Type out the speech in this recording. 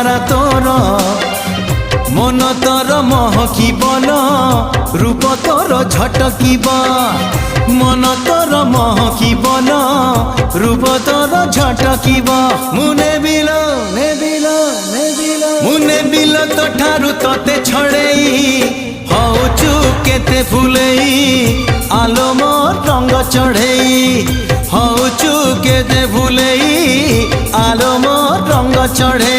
চেহারা তোর মন তোর মহকিবন রূপ তোর ঝটকিব মন তোর মহকিবন রূপ তোর ঝটকিব মুনে বিল মুনে বিল তো ঠারু তোতে ছড়েই হউচু কেতে ফুলেই আলো মোর রঙ্গ চढ़ेई হউচু কেতে ফুলেই আলো মোর রঙ্গ চढ़े।